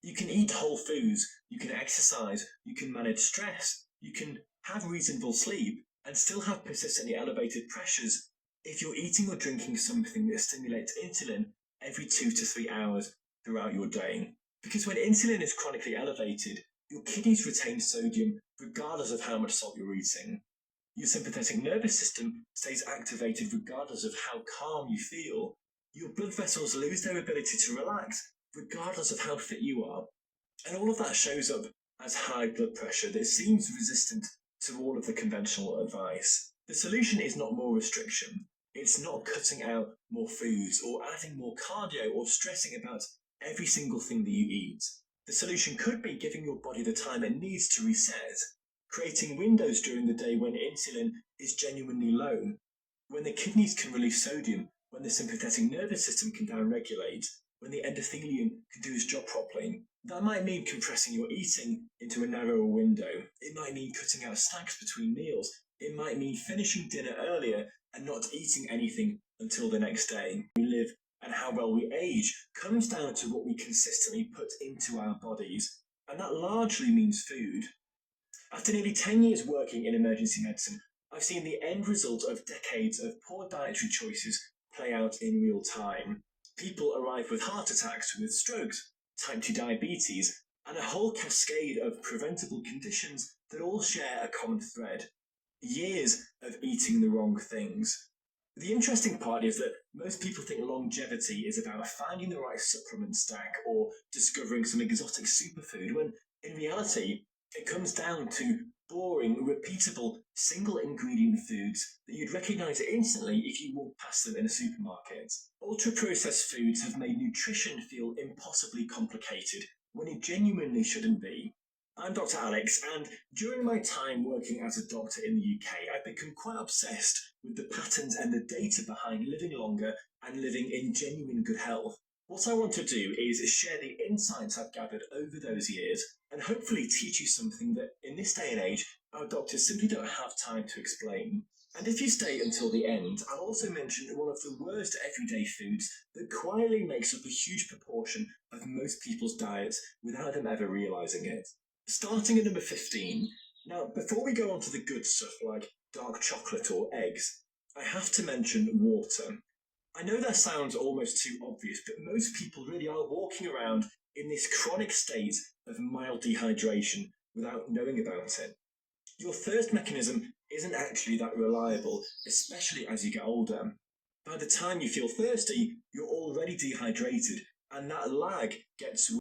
You can eat whole foods, you can exercise, you can manage stress, you can have reasonable sleep, and still have persistently elevated pressures if you're eating or drinking something that stimulates insulin every 2 to 3 hours throughout your day. Because when insulin is chronically elevated, your kidneys retain sodium regardless of how much salt you're eating. Your sympathetic nervous system stays activated regardless of how calm you feel. Your blood vessels lose their ability to relax regardless of how fit you are. And all of that shows up as high blood pressure that seems resistant to all of the conventional advice. The solution is not more restriction. It's not cutting out more foods or adding more cardio or stressing about every single thing that you eat. The solution could be giving your body the time it needs to reset, creating windows during the day when insulin is genuinely low, when the kidneys can release sodium, when the sympathetic nervous system can downregulate, when the endothelium can do its job properly. That might mean compressing your eating into a narrower window. It might mean cutting out snacks between meals. It might mean finishing dinner earlier and not eating anything until the next day. We live and how well we age comes down to what we consistently put into our bodies, and that largely means food. After nearly 10 years working in emergency medicine, I've seen the end result of decades of poor dietary choices play out in real time. People arrive with heart attacks, with strokes, type 2 diabetes, and a whole cascade of preventable conditions that all share a common thread: years of eating the wrong things. The interesting part is that most people think longevity is about finding the right supplement stack or discovering some exotic superfood, when in reality, it comes down to boring, repeatable, single ingredient foods that you'd recognise instantly if you walked past them in a supermarket. Ultra processed foods have made nutrition feel impossibly complicated when it genuinely shouldn't be. I'm Dr. Alex, and during my time working as a doctor in the UK, I've become quite obsessed with the patterns and the data behind living longer and living in genuine good health. What I want to do is share the insights I've gathered over those years and hopefully teach you something that in this day and age our doctors simply don't have time to explain. And if you stay until the end, I'll also mention one of the worst everyday foods that quietly makes up a huge proportion of most people's diets without them ever realising it. Starting at number 15. Now, before we go on to the good stuff like dark chocolate or eggs, I have to mention water. I know that sounds almost too obvious, but most people really are walking around in this chronic state of mild dehydration without knowing about it. Your thirst mechanism isn't actually that reliable, especially as you get older. By the time you feel thirsty, you're already dehydrated, and that lag gets